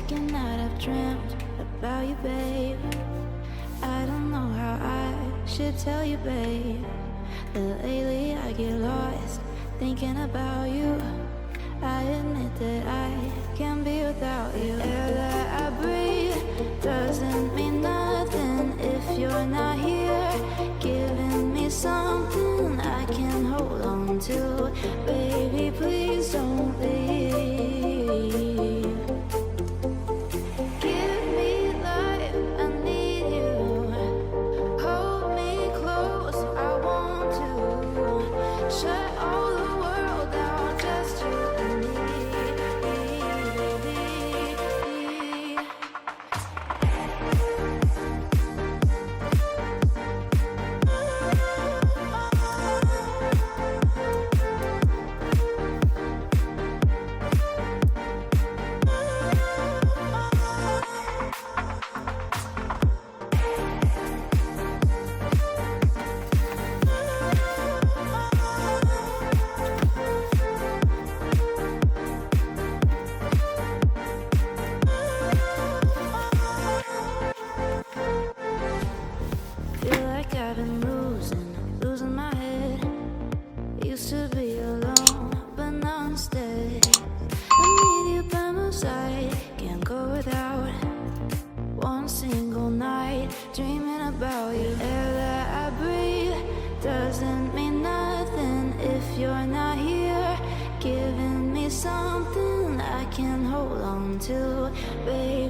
second night I've dreamt about you, babe. I don't know how I should tell you, babe, that lately I get lost thinking about you. I admit that I can't be without you. Air that I breathe doesn't mean nothing if you're not here, giving me something I can hold on to. Baby, please don't leave. Give me life, I need you. Hold me close, I want to. Shut all the world down, just you and me. Feel like I've been losing my head. Used to be alone, but now instead I need you by my side. Can't go without one single night dreaming about you. Air that I breathe doesn't mean nothing if you're not here, giving me something I can hold on to, baby.